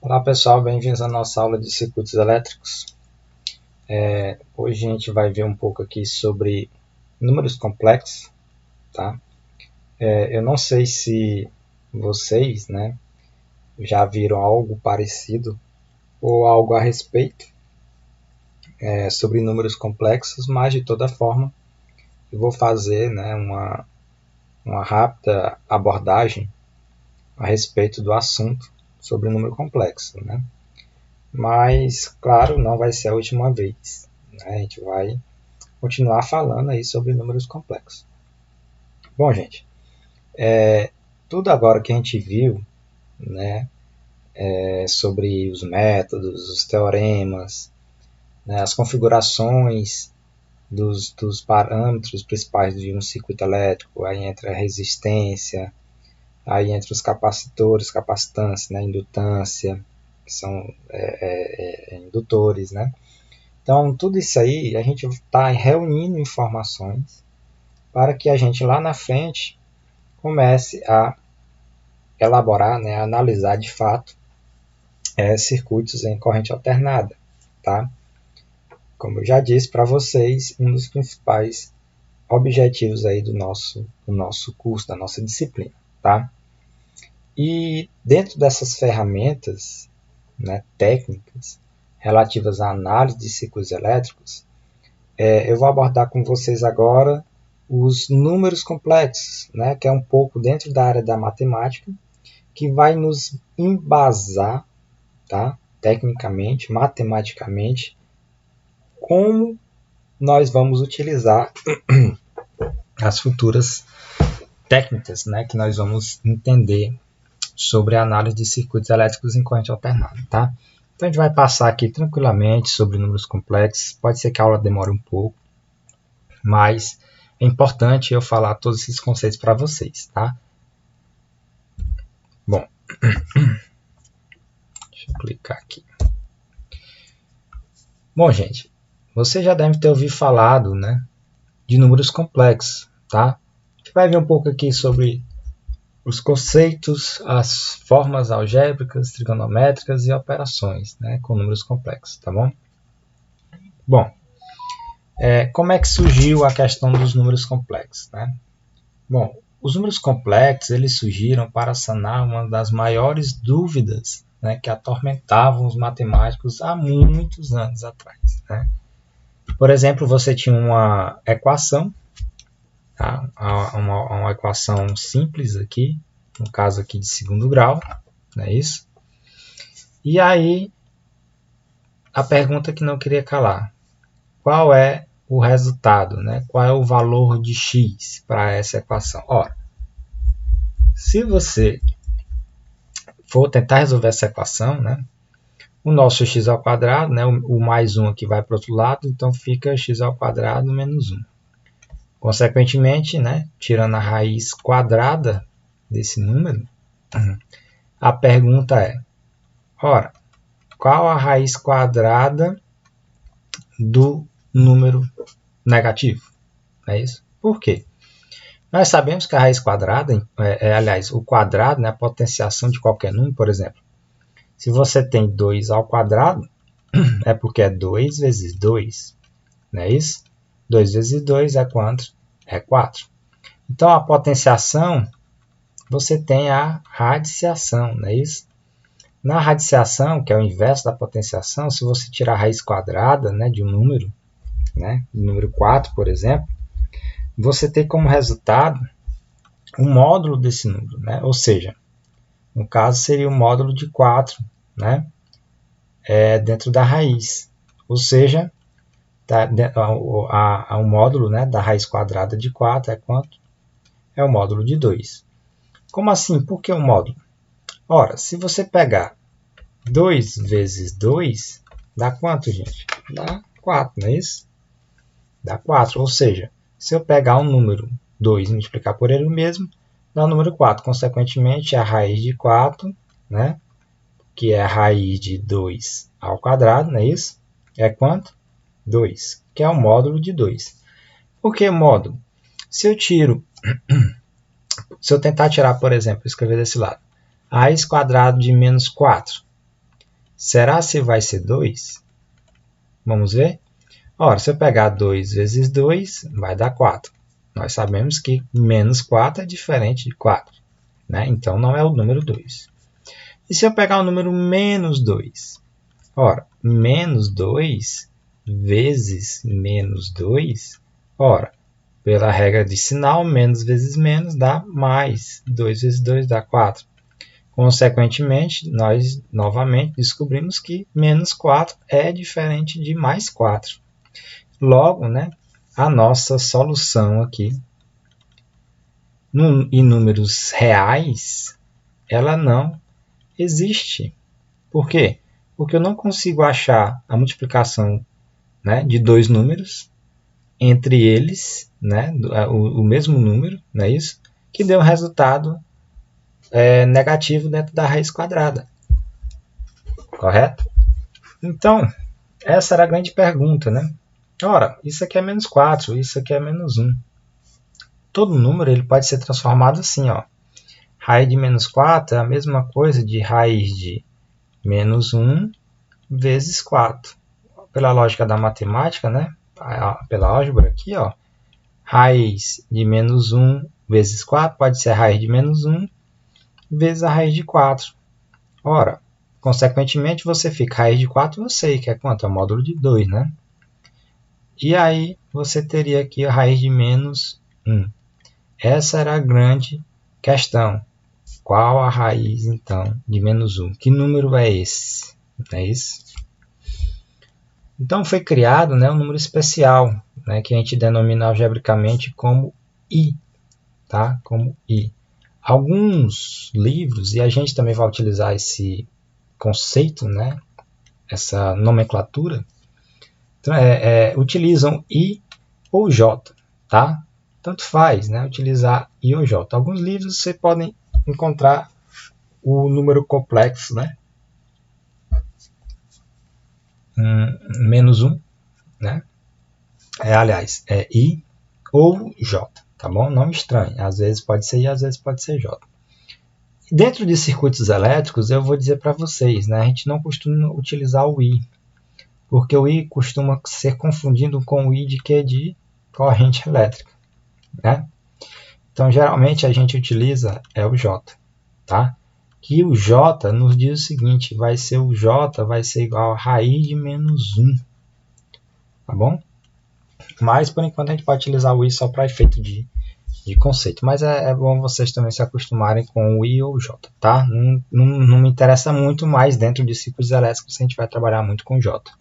Olá pessoal, bem-vindos à nossa aula de circuitos elétricos. Hoje a gente vai ver um pouco aqui sobre números complexos, tá? Eu não sei se vocês, já viram algo parecido ou algo a respeito sobre números complexos, mas de toda forma eu vou fazer uma rápida abordagem a respeito do assunto sobre número complexo, né? Mas, claro, não vai ser a última vez, né? A gente vai continuar falando aí sobre números complexos. Bom, gente, tudo agora que a gente viu, né, sobre os métodos, os teoremas, né, as configurações dos parâmetros principais de um circuito elétrico, aí entra a resistência, aí entre os capacitores, capacitância, né, indutância, que são indutores, né? Então, tudo isso aí, a gente está reunindo informações para que a gente lá na frente comece a elaborar, né, a analisar de fato circuitos em corrente alternada, tá? Como eu já disse para vocês, um dos principais objetivos aí do nosso curso, da nossa disciplina, tá? E dentro dessas ferramentas, né, técnicas relativas à análise de circuitos elétricos, eu vou abordar com vocês agora os números complexos, né, que é um pouco dentro da área da matemática, que vai nos embasar, tá, tecnicamente, matematicamente, como nós vamos utilizar as futuras técnicas, né, que nós vamos entender sobre a análise de circuitos elétricos em corrente alternada, tá? Então a gente vai passar aqui tranquilamente sobre números complexos. Pode ser que a aula demore um pouco, mas é importante eu falar todos esses conceitos para vocês, tá? Bom, deixa eu clicar aqui. Bom, gente, você já deve ter ouvido falado, né, de números complexos, tá? A gente vai ver um pouco aqui sobre os conceitos, as formas algébricas, trigonométricas e operações, né, com números complexos, tá bom? Bom, como é que surgiu a questão dos números complexos, né? Bom, os números complexos eles surgiram para sanar uma das maiores dúvidas, né, que atormentavam os matemáticos há muitos anos atrás, né? Por exemplo, você tinha uma equação, tá? uma equação simples aqui, no caso aqui de segundo grau, não é isso? E aí, a pergunta que não queria calar, qual é o resultado, né? Qual é o valor de x para essa equação? Ora, se você for tentar resolver essa equação, né, o nosso x ao quadrado, né, o mais 1 aqui vai para o outro lado, então fica x ao quadrado menos 1. Consequentemente, né, tirando a raiz quadrada desse número, a pergunta é, ora, qual a raiz quadrada do número negativo? É isso? Por quê? Nós sabemos que a raiz quadrada, aliás, o quadrado, né, a potenciação de qualquer número, por exemplo, se você tem 2 ao quadrado, é porque é 2 vezes 2, não é isso? 2 vezes 2 é quanto? É 4. Então, a potenciação, você tem a radiciação, não é isso? Na radiciação, que é o inverso da potenciação, se você tirar a raiz quadrada, né, de um número, né, do número 4, por exemplo, você tem como resultado o módulo desse número, né? Ou seja, no caso seria o módulo de 4, né? Dentro da raiz. Ou seja, o módulo, né, da raiz quadrada de 4 é quanto? É o módulo de 2. Como assim? Por que o módulo? Ora, se você pegar 2 vezes 2, dá quanto, gente? Dá 4, não é isso? Dá 4. Ou seja, se eu pegar um número 2 e multiplicar por ele mesmo, dá o número 4. Consequentemente, a raiz de 4, né, que é a raiz de 2 ao quadrado, não é isso? É quanto? 2, que é o módulo de 2. Por que módulo? Se eu tentar tirar, por exemplo, escrever desse lado, a raiz quadrada de menos 4, Será se vai ser 2? Vamos ver? Ora, se eu pegar 2 vezes 2, vai dar 4. Nós sabemos que menos 4 é diferente de 4. Né? Então, não é o número 2. E se eu pegar o número menos 2? Ora, menos 2 vezes menos 2, ora, pela regra de sinal, menos vezes menos dá mais. 2 vezes 2 dá 4. Consequentemente, nós novamente descobrimos que menos 4 é diferente de mais 4. Logo, né, a nossa solução aqui, em números reais, ela não existe. Por quê? Porque eu não consigo achar a multiplicação, né, de dois números, entre eles, né, o mesmo número, não é isso? Que dê um resultado negativo dentro da raiz quadrada. Correto? Então, essa era a grande pergunta, né? Ora, isso aqui é menos 4, isso aqui é menos 1. Todo número ele pode ser transformado assim, ó. Raiz de menos 4 é a mesma coisa de raiz de menos 1 vezes 4. Pela lógica da matemática, né? Pela álgebra aqui, ó. Raiz de menos 1 vezes 4 pode ser a raiz de menos 1 vezes a raiz de 4. Ora, consequentemente, você fica raiz de 4, eu sei que é quanto? É o módulo de 2, né? E aí, você teria aqui a raiz de menos 1. Essa era a grande questão. Qual a raiz, então, de menos 1? Que número é esse? Não é isso? Então, foi criado, né, um número especial, né, que a gente denomina algebricamente como I. Tá? Como I. Alguns livros, e a gente também vai utilizar esse conceito, né, essa nomenclatura, utilizam I ou J. Tá? Tanto faz, né, utilizar I ou J. Alguns livros você pode encontrar o número complexo, né, menos 1, né? Aliás, é I ou J, tá bom? Não estranhe, às vezes pode ser I, às vezes pode ser J. Dentro de circuitos elétricos, eu vou dizer para vocês, né? A gente não costuma utilizar o I, porque o I costuma ser confundido com o I de que? De corrente elétrica, né? Então, geralmente, a gente utiliza o J, tá? Que o J nos diz o seguinte, o J vai ser igual a raiz de menos 1, tá bom? Mas, por enquanto, a gente pode utilizar o I só para efeito de conceito. Mas é bom vocês também se acostumarem com o I ou o J, tá? Não me interessa muito, mais dentro de ciclos elétricos a gente vai trabalhar muito com o J.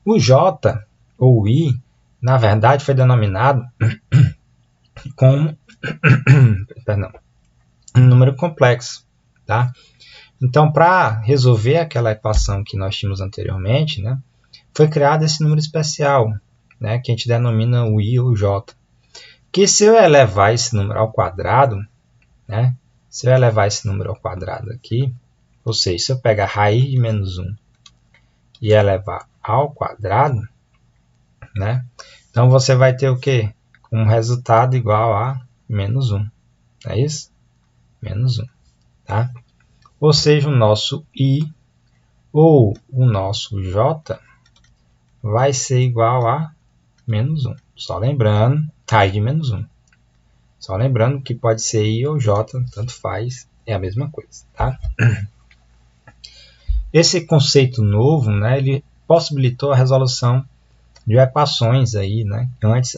O J, ou o I, na verdade, foi denominado como um número complexo, tá? Então, para resolver aquela equação que nós tínhamos anteriormente, né, foi criado esse número especial, né, que a gente denomina o I ou o J. Que se eu elevar esse número ao quadrado, né, se eu elevar esse número ao quadrado aqui, ou seja, se eu pegar a raiz de menos 1 e elevar ao quadrado, né, então você vai ter o quê? Um resultado igual a menos 1. É isso? Menos 1. Tá? Ou seja, o nosso I ou o nosso J vai ser igual a menos 1. Só lembrando, raiz de menos 1. Só lembrando que pode ser I ou J, tanto faz, é a mesma coisa. Tá? Esse conceito novo, né, ele possibilitou a resolução de equações aí, né,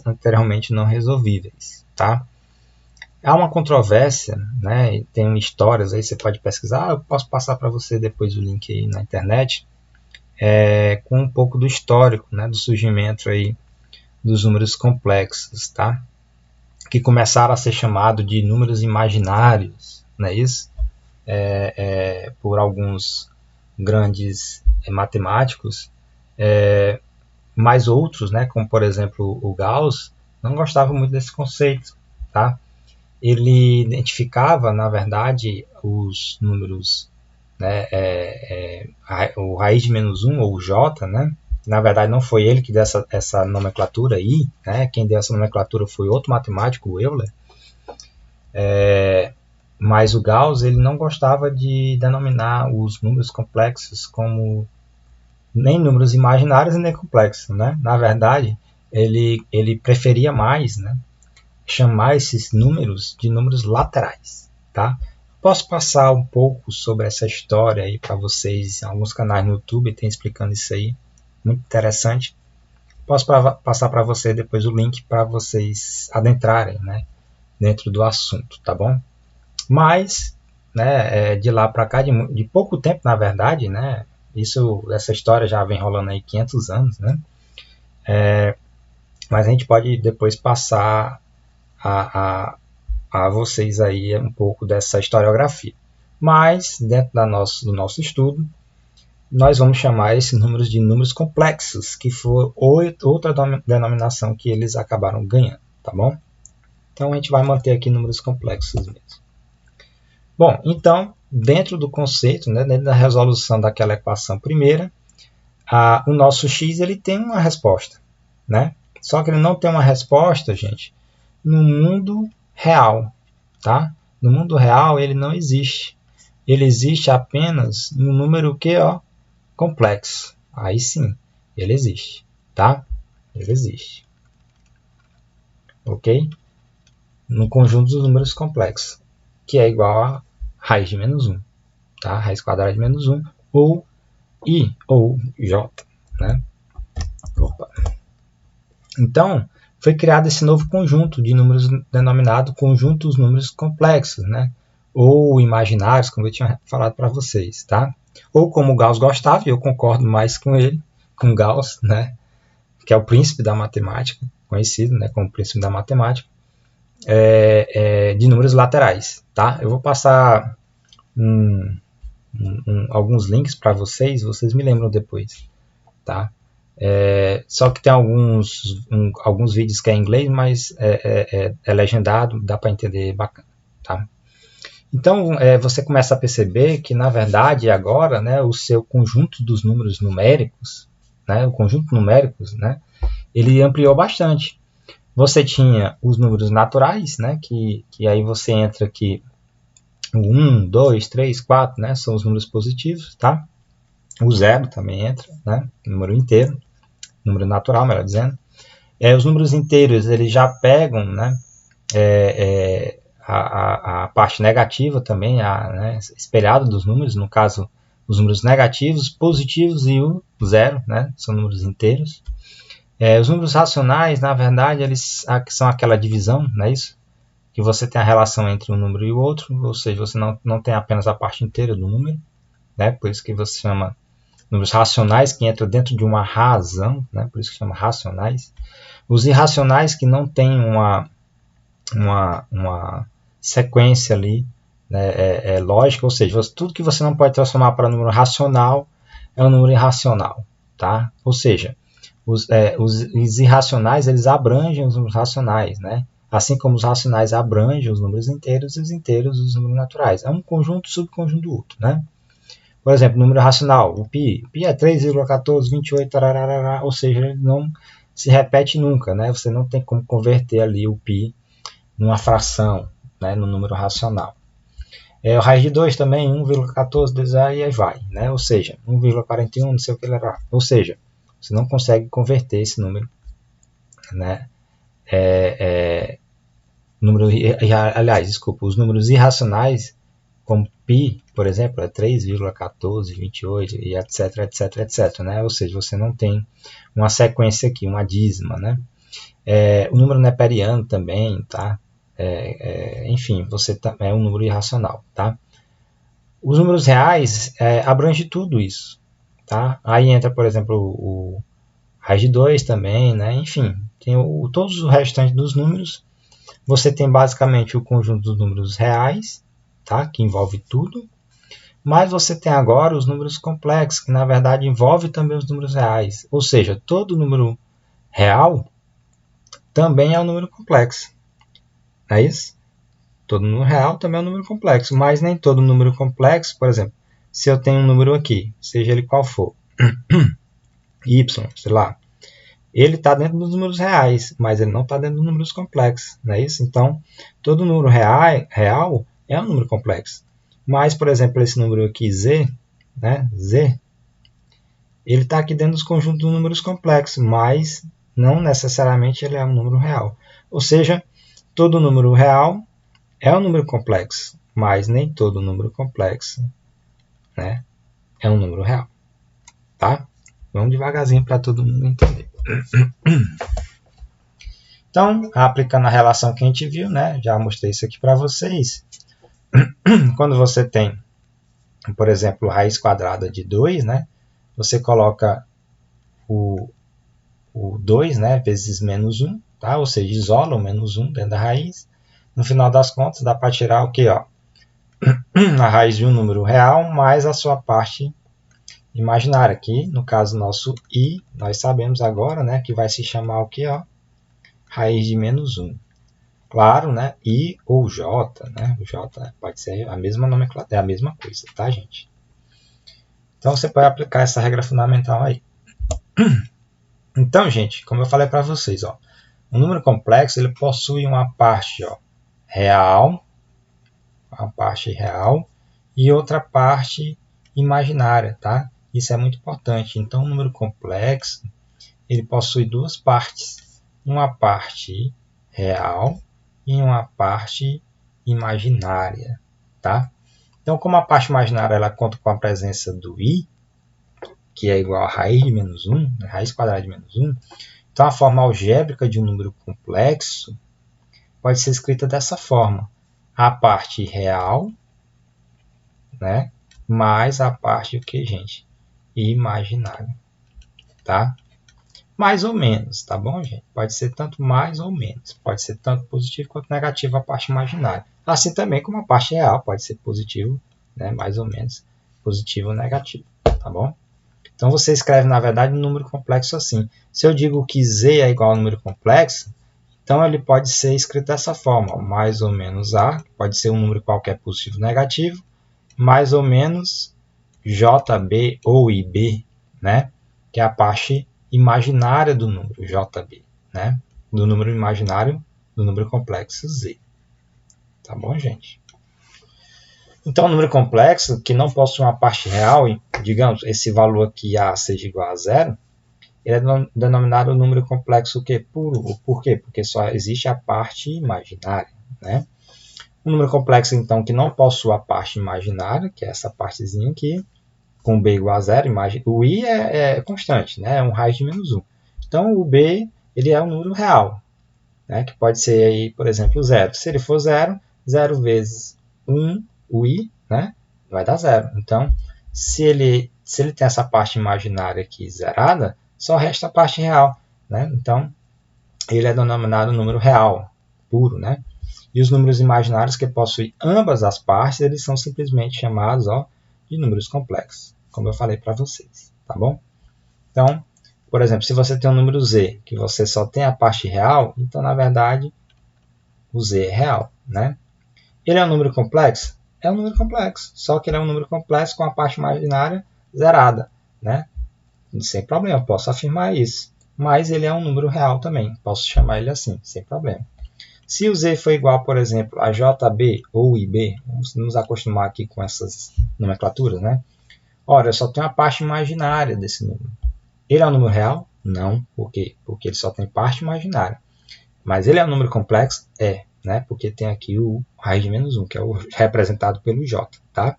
anteriormente não resolvíveis. Tá? Há uma controvérsia, né, tem histórias aí, você pode pesquisar, eu posso passar para você depois o link aí na internet, com um pouco do histórico, né, do surgimento aí dos números complexos, tá? Que começaram a ser chamados de números imaginários, não é isso? Por alguns grandes matemáticos, mas outros, né, como por exemplo o Gauss, não gostavam muito desse conceito, tá? Ele identificava, na verdade, os números, né, o raiz de menos 1, ou o J, né? Na verdade, não foi ele que deu essa nomenclatura aí, né? Quem deu essa nomenclatura foi outro matemático, o Euler. Mas o Gauss ele não gostava de denominar os números complexos como nem números imaginários e nem complexos, né? Na verdade, ele preferia mais, né, chamar esses números de números laterais, tá? Posso passar um pouco sobre essa história aí para vocês, em alguns canais no YouTube tem explicando isso aí, muito interessante. Posso passar para vocês depois o link para vocês adentrarem, né, dentro do assunto, tá bom? Mas, né, de lá para cá, de pouco tempo, na verdade, né, essa história já vem rolando aí 500 anos, né? Mas a gente pode depois passar a vocês aí um pouco dessa historiografia. Mas, dentro do nosso estudo, nós vamos chamar esses números de números complexos, que foi outra denominação que eles acabaram ganhando, tá bom? Então, a gente vai manter aqui números complexos mesmo. Bom, então, dentro do conceito, né, dentro da resolução daquela equação primeira, o nosso x ele tem uma resposta, né? Só que ele não tem uma resposta, gente, no mundo real, tá? No mundo real ele não existe. Ele existe apenas no número que, ó, complexo. Aí sim, ele existe, tá? Ele existe. Ok? No conjunto dos números complexos, que é igual a raiz de menos 1, tá? Raiz quadrada de menos 1, ou I, ou J, né? Opa. Então, foi criado esse novo conjunto de números denominado conjunto dos números complexos, né? Ou imaginários, como eu tinha falado para vocês, tá? Ou como Gauss gostava, e eu concordo mais com ele, com Gauss, né? Que é o príncipe da matemática, conhecido, né, como príncipe da matemática, de números laterais, tá? Eu vou passar alguns links para vocês me lembram depois, tá? Só que tem alguns vídeos que é em inglês, mas é legendado, dá para entender bacana, tá? Então, você começa a perceber que, na verdade, agora, né, o seu conjunto dos números numéricos, né, o conjunto numéricos, né, ele ampliou bastante. Você tinha os números naturais, né, que aí você entra aqui, o 1, 2, 3, 4, né, são os números positivos, tá? O 0 também entra, né, número inteiro, número natural, melhor dizendo. Os números inteiros, eles já pegam, né, a parte negativa também, né, espelhada dos números, no caso, os números negativos, positivos e o 0, né, são números inteiros. Os números racionais, na verdade, eles são aquela divisão, não é isso? Que você tem a relação entre um número e o outro, ou seja, você não tem apenas a parte inteira do número, né? Por isso que você chama números racionais, que entram dentro de uma razão, né? Por isso que chama racionais. Os irracionais, que não têm uma sequência ali, né? Lógica, ou seja, tudo que você não pode transformar para número racional é um número irracional, tá? Ou seja, os irracionais, eles abrangem os números racionais, né? Assim como os racionais abrangem os números inteiros e os inteiros os números naturais. É um conjunto subconjunto do outro, né? Por exemplo, número racional, o π é 3,1428, tararara, ou seja, ele não se repete nunca, né? Você não tem como converter ali o π numa fração, né? No número racional. O raiz de 2 também, 1,14, e aí vai, né? Ou seja, 1,41, não sei o que lá. Ou seja, você não consegue converter esse número, né? Os números irracionais, como π, por exemplo, é 3,1428 e etc, etc, etc, né? Ou seja, você não tem uma sequência aqui, uma dízima, né? O número neperiano também, tá? Enfim, você é um número irracional, tá? Os números reais abrangem tudo isso, tá? Aí entra, por exemplo, o raiz de 2 também, né? Enfim, tem todos os restantes dos números. Você tem basicamente o conjunto dos números reais, tá? Que envolve tudo. Mas você tem agora os números complexos, que na verdade envolve também os números reais. Ou seja, todo número real também é um número complexo. Não é isso? Todo número real também é um número complexo, mas nem todo número complexo, por exemplo, se eu tenho um número aqui, seja ele qual for, y, sei lá, ele está dentro dos números reais, mas ele não está dentro dos números complexos, não é isso? Então, todo número real é um número complexo. Mas, por exemplo, esse número aqui, z, né, z, ele está aqui dentro dos conjuntos de números complexos, mas não necessariamente ele é um número real. Ou seja, todo número real é um número complexo, mas nem todo número complexo, né, é um número real. Tá? Vamos devagarzinho para todo mundo entender. Então, aplicando a relação que a gente viu, né, já mostrei isso aqui para vocês. Quando você tem, por exemplo, raiz quadrada de 2, né, você coloca o 2, né, vezes menos 1, tá? Ou seja, isola o menos 1 dentro da raiz. No final das contas, dá para tirar o quê? Ó? A raiz de um número real mais a sua parte imaginária. Aqui, no caso nosso i, nós sabemos agora, né, que vai se chamar o quê? Ó? Raiz de menos 1. Claro, né, i ou j, né? O j pode ser a mesma nomenclatura, é a mesma coisa, tá, gente? Então, você pode aplicar essa regra fundamental aí. Então, gente, como eu falei para vocês, ó, um número complexo ele possui uma parte, ó, real, uma parte real e outra parte imaginária, tá? Isso é muito importante. Então, um número complexo ele possui duas partes, uma parte real e uma parte imaginária, tá? Então, como a parte imaginária ela conta com a presença do i, que é igual a raiz de menos 1, né, raiz quadrada de menos 1, então a forma algébrica de um número complexo pode ser escrita dessa forma. A parte real, né, mais a parte o que, gente? Imaginária, tá? Mais ou menos, tá bom, gente? Pode ser tanto mais ou menos. Pode ser tanto positivo quanto negativo a parte imaginária. Assim também como a parte real pode ser positivo, né, mais ou menos, positivo ou negativo, tá bom? Então você escreve, na verdade, um número complexo assim. Se eu digo que z é igual a um número complexo, então ele pode ser escrito dessa forma, mais ou menos a, pode ser um número qualquer positivo ou negativo, mais ou menos jb ou ib, né? Que é a parte imaginária do número jb, né? Do número imaginário do número complexo z. Tá bom, gente? Então, um número complexo que não possui uma parte real, digamos, esse valor aqui a seja igual a zero, ele é denominado número complexo o quê? Puro. Por quê? Porque só existe a parte imaginária, né? Um número complexo, então, que não possui a parte imaginária, que é essa partezinha aqui, com b igual a zero, o i é constante, né? É um raiz de menos 1. Então, o b ele é um número real, né? Que pode ser, aí, por exemplo, zero. Se ele for zero, 0 vezes 1, o i, né? Vai dar zero. Então, se ele tem essa parte imaginária aqui zerada, só resta a parte real, né? Então, ele é denominado número real, puro, né? E os números imaginários que possuem ambas as partes, eles são simplesmente chamados, ó, de números complexos, como eu falei para vocês, tá bom? Então, por exemplo, se você tem um número z, que você só tem a parte real, então, na verdade, o z é real, né? Ele é um número complexo? É um número complexo, só que ele é um número complexo com a parte imaginária zerada, né? Sem problema, posso afirmar isso. Mas ele é um número real também, posso chamar ele assim, sem problema. Se o z for igual, por exemplo, a jb ou ib, vamos nos acostumar aqui com essas nomenclaturas, né? Ora, eu só tenho a parte imaginária desse número. Ele é um número real? Não. Por quê? Porque ele só tem parte imaginária. Mas ele é um número complexo? É, né? Porque tem aqui o raiz de menos 1, que é o representado pelo j, tá?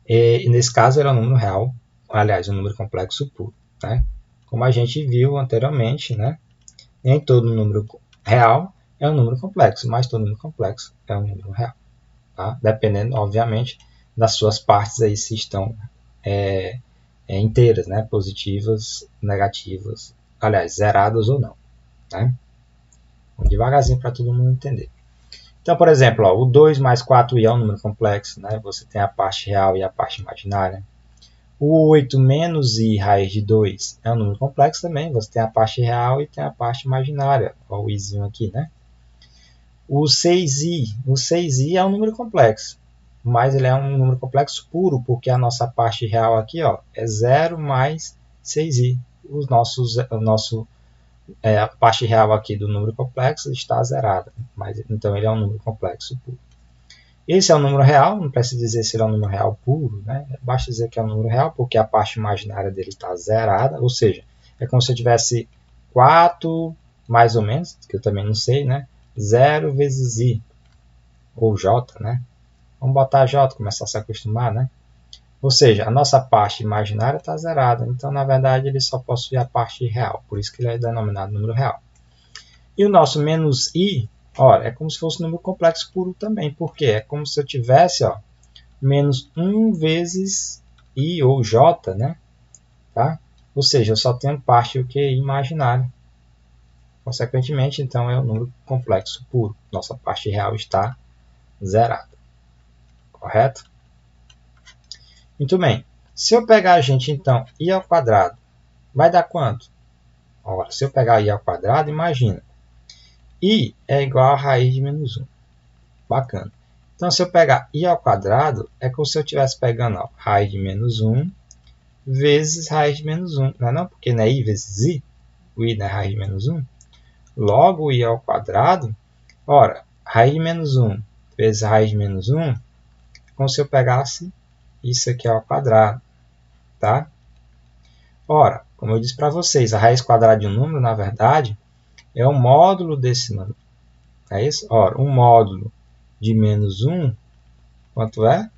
E nesse caso, ele é um número real, aliás, um número complexo puro, né? Como a gente viu anteriormente, né? Nem todo número real é um número complexo, mas todo número complexo é um número real, tá? Dependendo, obviamente, das suas partes aí se estão inteiras, né? Positivas, negativas, aliás, zeradas ou não, né? Vamos devagarzinho para todo mundo entender. Então, por exemplo, ó, o 2 mais 4i é um número complexo, né? Você tem a parte real e a parte imaginária. O 8 menos i raiz de 2 é um número complexo também. Você tem a parte real e tem a parte imaginária. Olha o izinho aqui, né? O 6i é um número complexo, mas ele é um número complexo puro, porque a nossa parte real aqui, ó, é 0 mais 6i. A parte real aqui do número complexo está zerada, mas então ele é um número complexo puro. Esse é um número real, não precisa dizer se ele é um número real puro, né? Basta dizer que é um número real, porque a parte imaginária dele está zerada, ou seja, é como se eu tivesse 4, mais ou menos, que eu também não sei, né? 0 vezes i, ou j, né? Vamos botar j, começar a se acostumar, né? Ou seja, a nossa parte imaginária está zerada, então na verdade ele só possui a parte real, por isso que ele é denominado número real. E o nosso menos i, ora, é como se fosse um número complexo puro também, porque é como se eu tivesse, ó, menos 1 vezes i ou j, né? Tá? Ou seja, eu só tenho parte o que imaginária. Consequentemente, então é um número complexo puro. Nossa parte real está zerada. Correto? Muito bem. Se eu pegar, gente, então, i ao quadrado, vai dar quanto? Ora, se eu pegar i ao quadrado, imagina. I é igual a raiz de menos 1. Bacana. Então, se eu pegar i ao quadrado, é como se eu estivesse pegando, ó, raiz de menos 1 vezes raiz de menos 1. Não é não? Porque não é i vezes i. O i não é raiz de menos 1. Logo, i ao quadrado, ora, raiz de menos 1 vezes raiz de menos 1, é como se eu pegasse isso aqui ao quadrado. Tá? Ora, como eu disse para vocês, a raiz quadrada de um número, na verdade, é o módulo desse número. É isso? Ora, um módulo de menos 1, quanto é?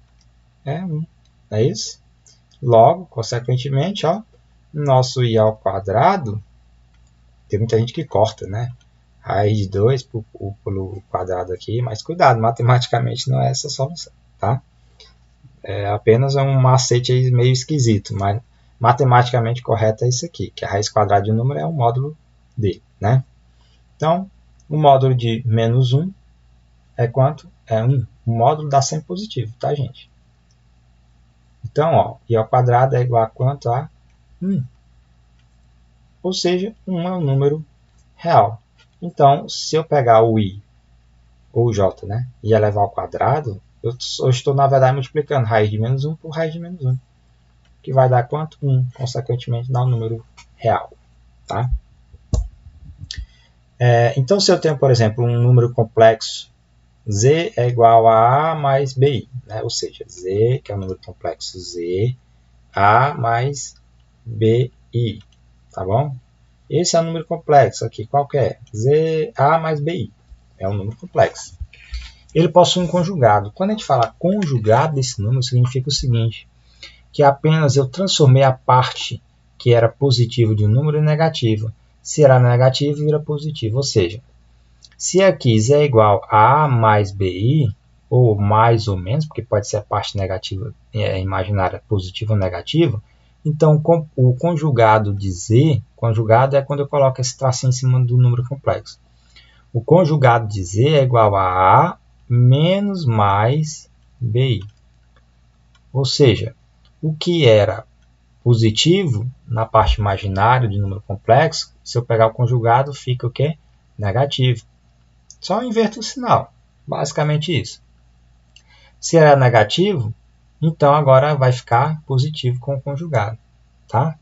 É 1. É isso? Logo, consequentemente, ó, nosso i ao quadrado, tem muita gente que corta, né? Raiz de 2 pelo quadrado aqui, mas cuidado, matematicamente não é essa a solução, tá? É apenas um macete aí meio esquisito, mas matematicamente correto é isso aqui, que a raiz quadrada de um número é o módulo dele, né? Então, o módulo de menos 1 é quanto? É 1. O módulo dá sempre positivo, tá, gente? Então, ó, i ao quadrado é igual a quanto? A 1. Ou seja, 1 é um número real. Então, se eu pegar o i, ou o j, né, e elevar ao quadrado, eu estou, na verdade, multiplicando raiz de menos 1 por raiz de menos 1. Que vai dar quanto? 1. Consequentemente, dá um número real. Tá? Então, se eu tenho, por exemplo, um número complexo, z é igual a a mais bi, né? Ou seja, z, que é um número complexo z, a mais bi, tá bom? Esse é um número complexo aqui, qual que é? Z, a mais bi, é um número complexo. Ele possui um conjugado. Quando a gente fala conjugado desse número, significa o seguinte, que apenas eu transformei a parte que era positiva de um número em negativa. Se era negativo, vira positivo. Ou seja, se aqui z é igual a mais bi, ou mais ou menos, porque pode ser a parte negativa imaginária positiva ou negativa, então o conjugado de z, conjugado é quando eu coloco esse tracinho em cima do número complexo. O conjugado de z é igual a menos mais bi. Ou seja, o que era positivo na parte imaginária de número complexo, se eu pegar o conjugado, fica o quê? Negativo. Só inverto o sinal. Basicamente isso. Se era negativo, então agora vai ficar positivo com o conjugado. Tá?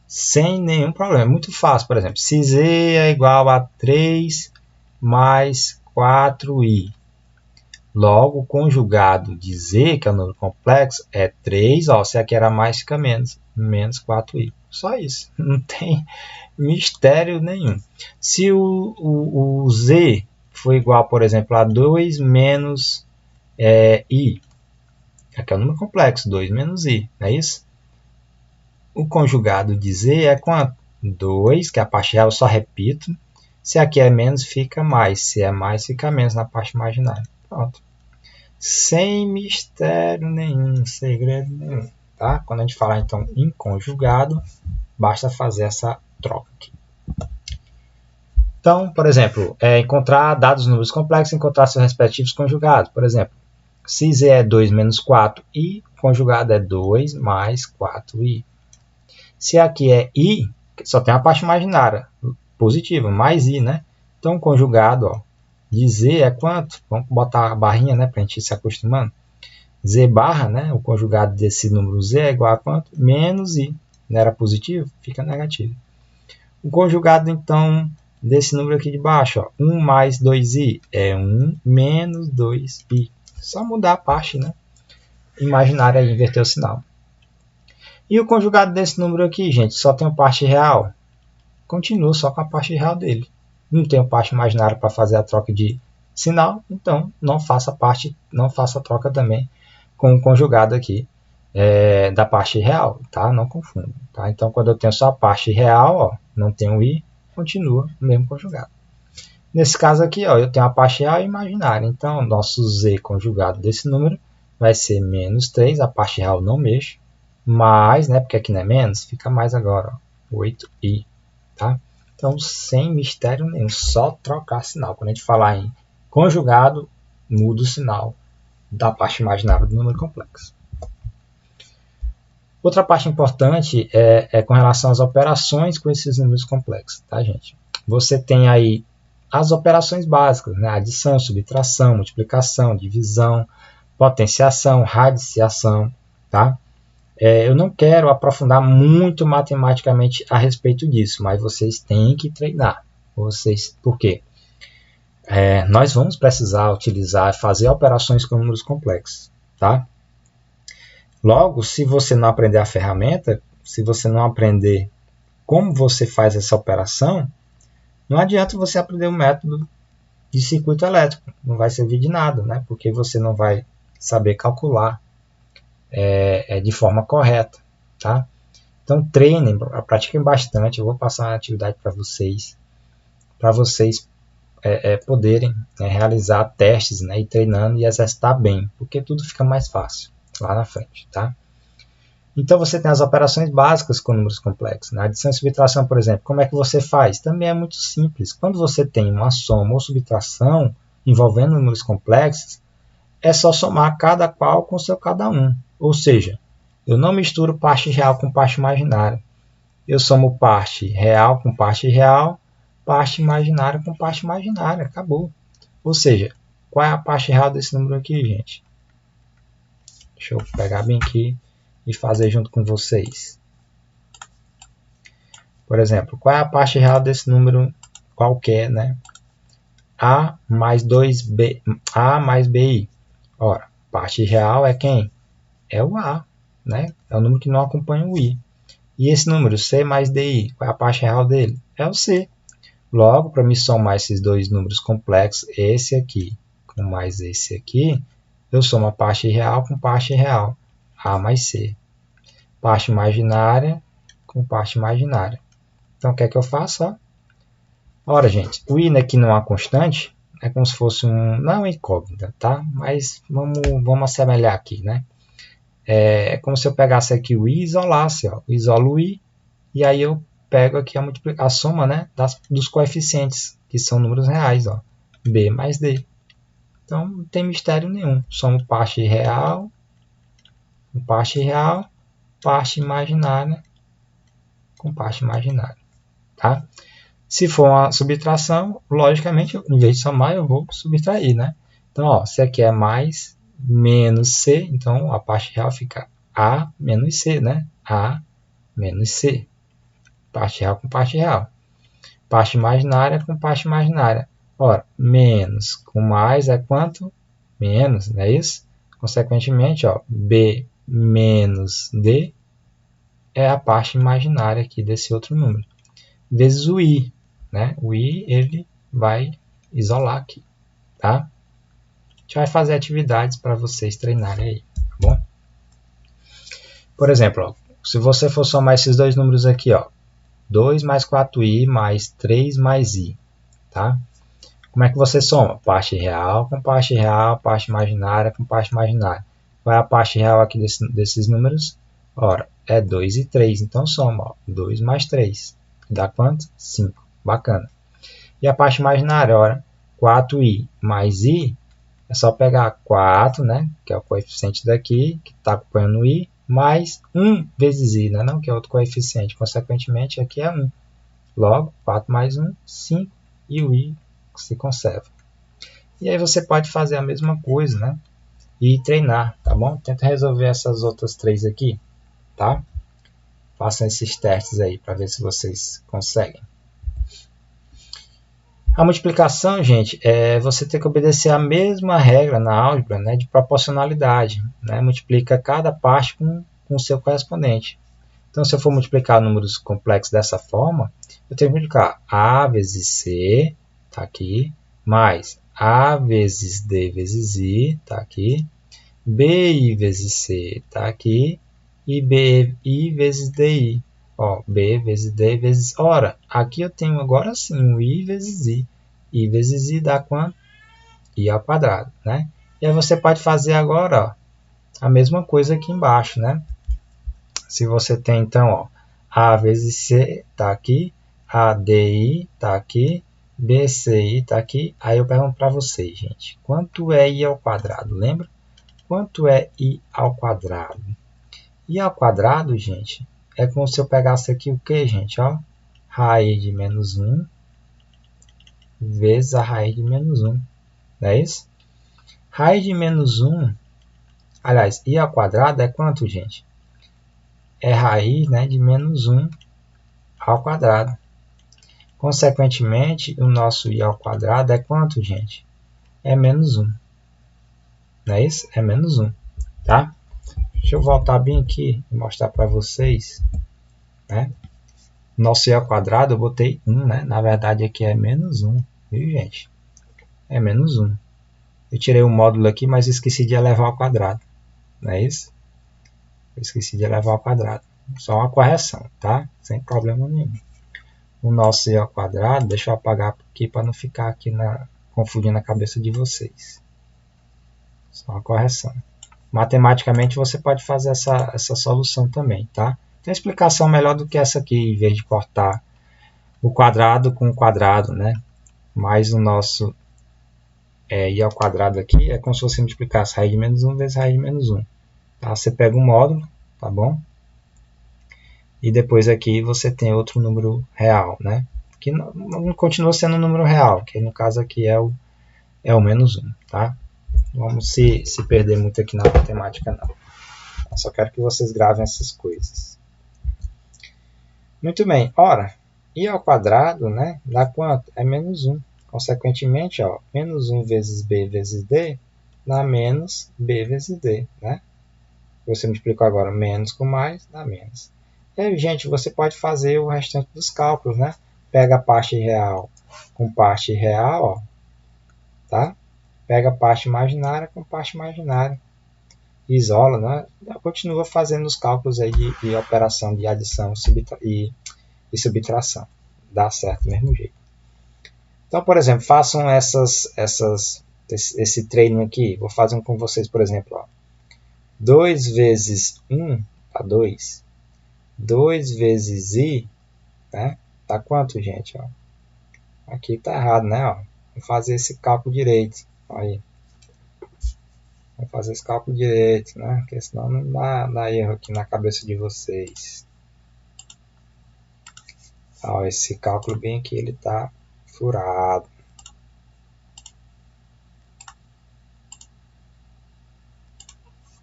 Sem nenhum problema. É muito fácil. Por exemplo, se z é igual a 3 mais 4i. Logo, o conjugado de z, que é o número complexo, é 3. Ó, se aqui era mais, fica menos. Menos 4i. Só isso. Não tem mistério nenhum. Se o z for igual, por exemplo, a 2 menos i. Aqui é um número complexo. 2 menos i. Não é isso? O conjugado de z é quanto? 2, que é a parte real, eu só repito. Se aqui é menos, fica mais. Se é mais, fica menos na parte imaginária. Pronto. Sem mistério nenhum, segredo nenhum. Tá? Quando a gente falar então em conjugado, basta fazer essa troca aqui. Então, por exemplo, encontrar dados números complexos, encontrar seus respectivos conjugados. Por exemplo, se z é 2 menos 4i, o conjugado é 2 mais 4i. Se aqui é i, só tem a parte imaginária, positiva, mais i, né? Então, o conjugado, ó, de z é quanto? Vamos botar a barrinha, né, para a gente ir se acostumando. Z barra, né, o conjugado desse número z é igual a quanto? Menos i. Não era positivo? Fica negativo. O conjugado, então, desse número aqui de baixo, ó, 1 mais 2i é 1 menos 2i. Só mudar a parte, né, imaginária e inverter o sinal. E o conjugado desse número aqui, gente, só tem a parte real. Continua só com a parte real dele. Não tem a parte imaginária para fazer a troca de sinal, então não faça a troca também com o conjugado aqui da parte real, tá? Não confunda, tá? Então, quando eu tenho só a parte real, ó, não tenho i, continua o mesmo conjugado. Nesse caso aqui, ó, eu tenho a parte real e imaginária, então nosso z conjugado desse número vai ser menos 3, a parte real não mexe, mais, né, porque aqui não é menos, fica mais agora, ó, 8i, tá? Então, sem mistério nenhum, só trocar sinal. Quando a gente falar em conjugado, muda o sinal da parte imaginária do número complexo. Outra parte importante é com relação às operações com esses números complexos, tá, gente? Você tem aí as operações básicas, né? Adição, subtração, multiplicação, divisão, potenciação, radiciação, tá? Eu não quero aprofundar muito matematicamente a respeito disso, mas vocês têm que treinar. Por quê? Nós vamos precisar utilizar, fazer operações com números complexos, tá? Logo, se você não aprender a ferramenta, se você não aprender como você faz essa operação, não adianta você aprender o método de circuito elétrico. Não vai servir de nada, né? Porque você não vai saber calcular de forma correta, tá? Então, treinem, pratiquem bastante. Eu vou passar uma atividade para vocês poderem realizar testes, né, e treinando e exercitar bem, porque tudo fica mais fácil lá na frente, tá? Então, você tem as operações básicas com números complexos. Na adição e subtração, por exemplo, como é que você faz? Também é muito simples. Quando você tem uma soma ou subtração envolvendo números complexos, é só somar cada qual com seu cada um. Ou seja, eu não misturo parte real com parte imaginária. Eu somo parte real com parte real, parte imaginária com parte imaginária. Acabou. Ou seja, qual é a parte real desse número aqui, gente? Deixa eu pegar bem aqui e fazer junto com vocês. Por exemplo, qual é a parte real desse número qualquer, né? A mais 2B, A mais BI. Ora, parte real é quem? É o A, né? É o número que não acompanha o I. E esse número, C mais DI, qual é a parte real dele? É o C. Logo, para me somar esses dois números complexos, esse aqui com mais esse aqui, eu somo a parte real com parte real. A mais C. Parte imaginária com parte imaginária. Então, o que é que eu faço? Ó? Ora, gente, o I aqui não é uma constante, é como se fosse não é uma incógnita, tá? Mas vamos assemelhar aqui, né? É como se eu pegasse aqui o I e isolasse, ó. Eu isolo o I, e aí eu pego aqui a soma, né, dos coeficientes, que são números reais, ó. B mais D. Então, não tem mistério nenhum. Somo parte real, parte imaginária com parte imaginária, tá? Se for uma subtração, logicamente, em vez de somar, eu vou subtrair, né? Então, ó, se aqui é mais menos C, então a parte real fica A menos C, né? A menos C. Parte real com parte real. Parte imaginária com parte imaginária. Ora, menos com mais é quanto? Menos, não é isso? Consequentemente, ó, B menos D é a parte imaginária aqui desse outro número. Vezes o I, né? O I, ele vai isolar aqui, tá? A gente vai fazer atividades para vocês treinarem aí, tá bom? Por exemplo, ó, se você for somar esses dois números aqui, ó, 2 mais 4i mais 3 mais i, tá? Como é que você soma? Parte real com parte real, parte imaginária com parte imaginária. Qual é a parte real aqui desses números? Ora, é 2 e 3, então soma, ó, 2 mais 3. Dá quanto? 5. Bacana. E a parte imaginária, ora, 4i mais i, é só pegar 4, né, que é o coeficiente daqui, que está acompanhando o i, mais 1 vezes i, né, não, que é outro coeficiente. Consequentemente, aqui é 1. Logo, 4 mais 1, 5, e o i se conserva. E aí você pode fazer a mesma coisa, né, e treinar, tá bom? Tenta resolver essas outras três aqui, tá? Façam esses testes aí para ver se vocês conseguem. A multiplicação, gente, você tem que obedecer a mesma regra na álgebra, né, de proporcionalidade. Né? Multiplica cada parte com o seu correspondente. Então, se eu for multiplicar números complexos dessa forma, eu tenho que multiplicar A vezes C, está aqui, mais A vezes D vezes I, está aqui, BI vezes C, está aqui, e BI vezes DI. Ó, B vezes D vezes... Ora, aqui eu tenho agora sim o I vezes I. I vezes I dá quanto? I ao quadrado, né? E aí você pode fazer agora, ó, a mesma coisa aqui embaixo, né? Se você tem, então, ó, A vezes C está aqui, ADI está aqui, BCI está aqui. Aí eu pergunto para vocês, gente, quanto é I ao quadrado? Lembra? Quanto é I ao quadrado? I ao quadrado, gente, é como se eu pegasse aqui o que, gente? Ó, raiz de menos 1 vezes a raiz de menos 1. Não é isso? Raiz de menos 1, aliás, I ao quadrado é quanto, gente? É raiz, né, de menos 1 ao quadrado. Consequentemente, o nosso I ao quadrado é quanto, gente? É menos 1. Não é isso? É menos 1. Tá? Deixa eu voltar bem aqui e mostrar para vocês. Né? Nosso I ao quadrado eu botei 1, né? Na verdade aqui é menos 1. Viu, gente? É menos 1. Eu tirei o módulo aqui, mas esqueci de elevar ao quadrado. Não é isso? Eu esqueci de elevar ao quadrado. Só uma correção, tá? Sem problema nenhum. O nosso I ao quadrado, deixa eu apagar aqui para não ficar aqui confundindo a cabeça de vocês. Só uma correção. Matematicamente você pode fazer essa solução também, tá? Tem explicação melhor do que essa aqui, em vez de cortar o quadrado com o quadrado, né? Mas o nosso I ao quadrado aqui é como se você multiplicasse raiz de menos 1 vezes raiz de menos 1. Tá? Você pega um módulo, tá bom? E depois aqui você tem outro número real, né? Que não continua sendo um número real, que no caso aqui é o menos 1, tá? Não vamos se perder muito aqui na matemática, não. Eu só quero que vocês gravem essas coisas. Muito bem. Ora, I ao quadrado, né, dá quanto? É menos 1. Consequentemente, ó, menos 1 vezes B vezes D dá menos B vezes D, né? Você multiplicou agora menos com mais, dá menos. E aí, gente, você pode fazer o restante dos cálculos, né? Pega a parte real com parte real, ó, tá? Pega a parte imaginária com parte imaginária. Isola, né? Continua fazendo os cálculos aí de operação de adição e subtração. Dá certo do mesmo jeito. Então, por exemplo, façam esse treino aqui. Vou fazer um com vocês, por exemplo. Ó. 2 vezes 1 dá 2. 2 vezes I, né? Dá quanto, gente? Ó? Aqui tá errado, né? Ó. Vou fazer esse cálculo direito. Aí. Vou fazer esse cálculo direito, né? Porque senão não dá erro aqui na cabeça de vocês. Ó, esse cálculo bem aqui, ele tá furado.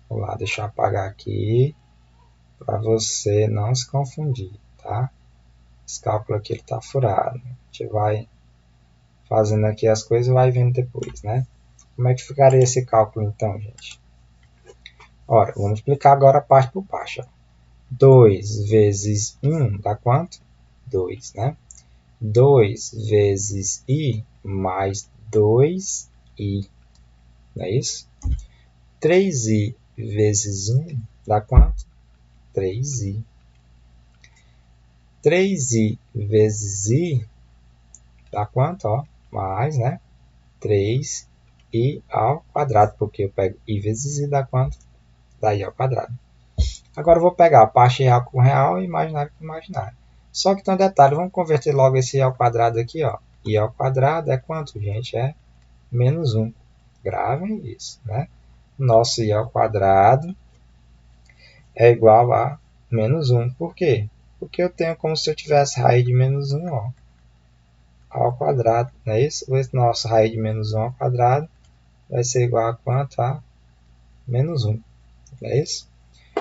Vamos lá, deixa eu apagar aqui para você não se confundir, tá? Esse cálculo aqui ele tá furado. A gente vai fazendo aqui as coisas e vai vendo depois, né? Como é que ficaria esse cálculo então, gente? Ora, vamos explicar agora parte por parte. Ó. 2 vezes 1 dá quanto? 2, né? 2 vezes I mais 2I. Não é isso? 3I vezes 1 dá quanto? 3I. 3I vezes I dá quanto? Ó, mais, né? 3I ao quadrado, porque eu pego I vezes I dá quanto? Dá I ao quadrado. Agora eu vou pegar a parte real com real e imaginário com imaginário. Só que tem um detalhe, vamos converter logo esse I ao quadrado aqui, ó. I ao quadrado é quanto, gente? É menos 1. Gravem isso, né? Nosso I ao quadrado é igual a menos 1. Por quê? Porque eu tenho como se eu tivesse raiz de menos 1, ó, ao quadrado, não é isso? Esse nosso raiz de menos 1 ao quadrado vai ser igual a quanto? A menos 1, não é isso?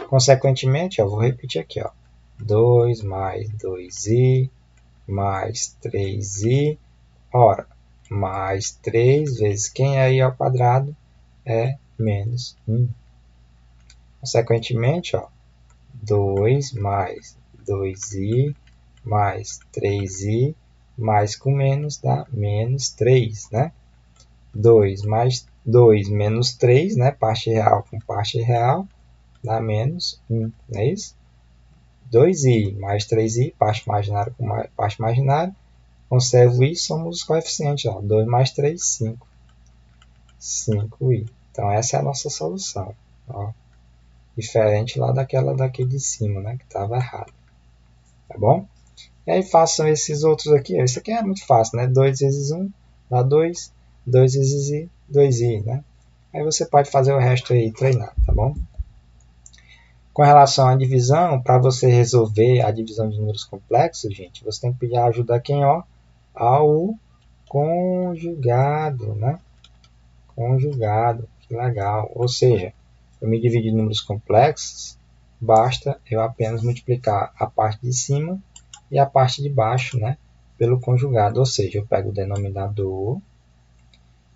Consequentemente, eu vou repetir aqui, ó, 2 mais 2i mais 3i. Ora, mais 3 vezes quem é i ao quadrado é menos 1. Consequentemente, ó, 2 mais 2i mais 3i mais com menos dá menos 3, né? 2 mais 2 menos 3, né? Parte real com parte real, dá menos 1, não é isso? 2i mais 3i, parte imaginária com parte imaginária, conservo i, somos os coeficientes, ó, 2 mais 3, 5. 5i. Então, essa é a nossa solução. Ó. Diferente lá daquela daqui de cima, né? Que estava errado. Tá bom? E aí, façam esses outros aqui. Esse aqui é muito fácil, né? 2 vezes 1 dá 2. 2 vezes i, 2i, né? Aí você pode fazer o resto aí e treinar, tá bom? Com relação à divisão, para você resolver a divisão de números complexos, gente, você tem que pedir ajuda a quem, ó? Ao conjugado, né? Conjugado, que legal. Ou seja, eu me dividir em números complexos, basta eu apenas multiplicar a parte de cima e a parte de baixo, né? Pelo conjugado. Ou seja, eu pego o denominador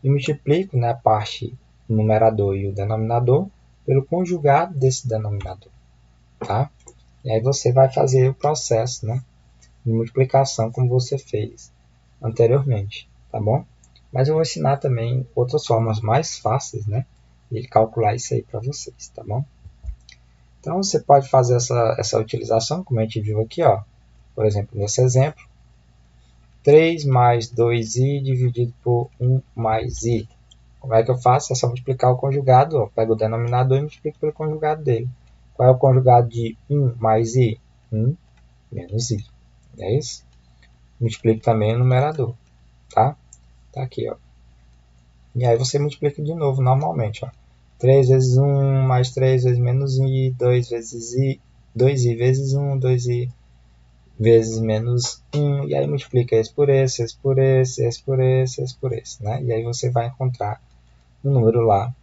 e multiplico, né, a parte do numerador e o denominador pelo conjugado desse denominador, tá? E aí você vai fazer o processo, né, de multiplicação como você fez anteriormente, tá bom? Mas eu vou ensinar também outras formas mais fáceis, né, de calcular isso aí para vocês, tá bom? Então você pode fazer essa utilização, como a gente viu aqui, ó. Por exemplo, nesse exemplo, 3 mais 2i dividido por 1 mais i. Como é que eu faço? É só multiplicar o conjugado, ó. Pego o denominador e multiplico pelo conjugado dele. Qual é o conjugado de 1 mais i? 1 menos i. É isso? Multiplico também o numerador, tá? Tá aqui, ó. E aí você multiplica de novo normalmente, ó. 3 vezes 1 mais 3 vezes menos i, 2 vezes i, 2i vezes 1, 2i vezes menos 1, e aí multiplica esse por esse, esse por esse, esse por esse, esse por esse, né? E aí você vai encontrar um número lá,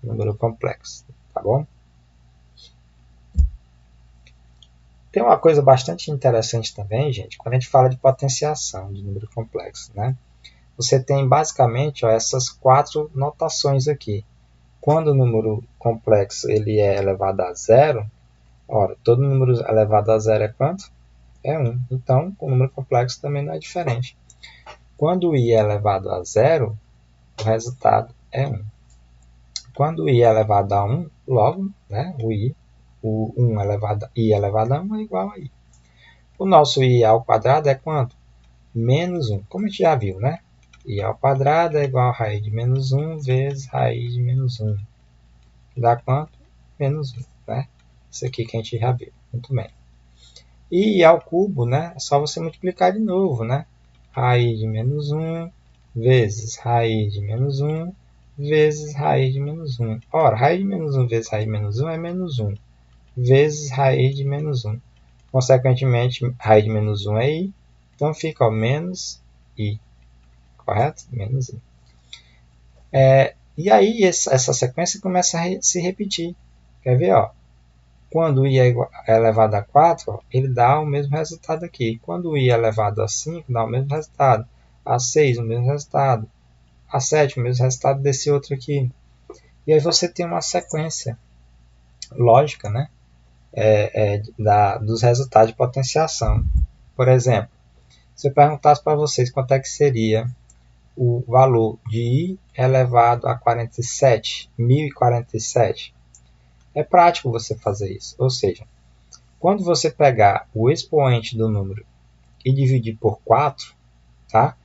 um número complexo, tá bom? Tem uma coisa bastante interessante também, gente, quando a gente fala de potenciação de número complexo, né? Você tem basicamente, ó, essas 4 notações aqui. Quando o número complexo ele é elevado a zero, ora, todo número elevado a zero é quanto? É 1. Então, o número complexo também não é diferente. Quando i é elevado a zero, o resultado é 1. Quando i é elevado a 1, logo, né, o 1 elevado, i elevado a 1 é igual a i. O nosso i ao quadrado é quanto? Menos 1. Como a gente já viu, né? I ao quadrado é igual a raiz de menos 1 vezes raiz de menos 1. Dá quanto? Menos 1, né? Isso aqui que a gente já viu. Muito bem. E ao cubo, né? É só você multiplicar de novo, né? Raiz de menos 1 vezes raiz de menos 1 vezes raiz de menos 1. Ora, raiz de menos 1 vezes raiz de menos 1 é menos 1 vezes raiz de menos 1. Consequentemente, raiz de menos 1 é i. Então fica, ó, menos i. Correto? Menos i. E aí essa sequência começa a se repetir. Quer ver? Ó? Quando i é elevado a 4, ó, ele dá o mesmo resultado aqui. Quando i é elevado a 5, dá o mesmo resultado. A 6, o mesmo resultado. A 7, o mesmo resultado desse outro aqui. E aí você tem uma sequência lógica, né, dos resultados de potenciação. Por exemplo, se eu perguntasse para vocês quanto é que seria o valor de i elevado a 47, 1047, é prático você fazer isso. Ou seja, quando você pegar o expoente do número e dividir por 4, tá?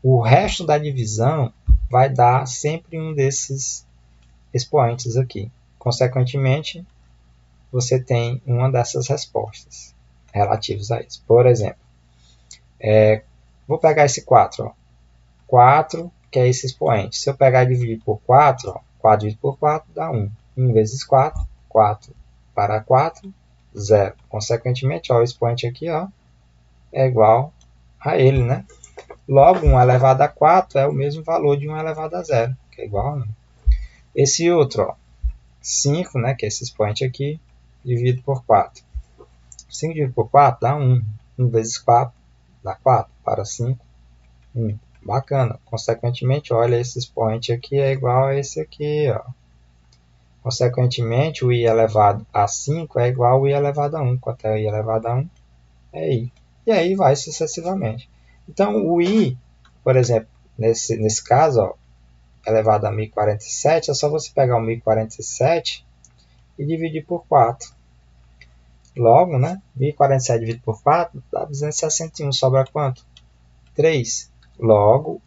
O resto da divisão vai dar sempre um desses expoentes aqui. Consequentemente, você tem uma dessas respostas relativas a isso. Por exemplo, vou pegar esse 4. Ó. 4, que é esse expoente. Se eu pegar e dividir por 4, ó, 4 dividido por 4 dá 1. 1 vezes 4, 4 para 4, 0. Consequentemente, ó, o expoente aqui, ó, é igual a ele, né? Logo, 1 elevado a 4 é o mesmo valor de 1 elevado a 0, que é igual a 1. Esse outro, ó, 5, né, que é esse expoente aqui, dividido por 4. 5 dividido por 4 dá 1. 1 vezes 4 dá 4. Para 5, 1. Bacana. Consequentemente, olha, esse expoente aqui é igual a esse aqui, ó. Consequentemente, o i elevado a 5 é igual ao i elevado a 1. Quanto é i elevado a 1? É i. E aí vai sucessivamente. Então, o i, por exemplo, nesse caso, ó, elevado a 1047, é só você pegar o 1047 e dividir por 4. Logo, né, 1047 dividido por 4 dá 261. Sobra quanto? 3. Logo,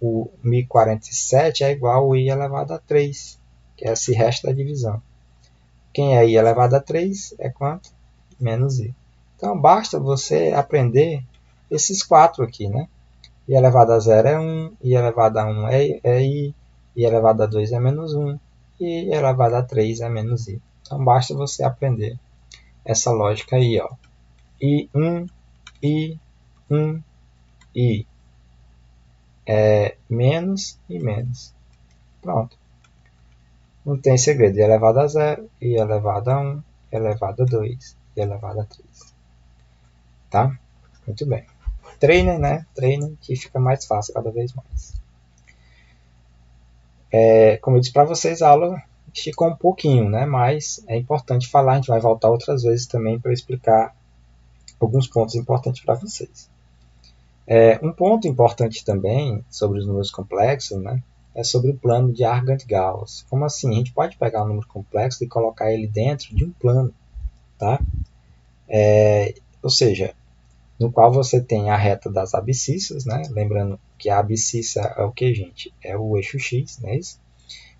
o 1047 é igual ao i elevado a 3, que é esse resto da divisão. Quem é i elevado a 3 é quanto? Menos i. Então, basta você aprender esses 4 aqui, né? I elevado a 0 é 1, i elevado a 1 é i elevado a 2 é menos 1, e i elevado a 3 é menos i. Então, basta você aprender essa lógica aí, ó. I1, I1, I. É menos e menos. Pronto. Não tem segredo. I elevado a 0, I elevado a 1, I elevado a 2, I elevado a 3. Tá? Muito bem. Treinem, né? Treinem que fica mais fácil cada vez mais. Como eu disse para vocês, a aula ficou um pouquinho, né? Mas é importante falar. A gente vai voltar outras vezes também para explicar alguns pontos importantes para vocês. Um ponto importante também sobre os números complexos, né? É sobre o plano de Argand-Gauss. Como assim? A gente pode pegar um número complexo e colocar ele dentro de um plano, tá? Ou seja, no qual você tem a reta das abscissas, né? Lembrando que a abscissa é o que, gente? É o eixo x, não é isso?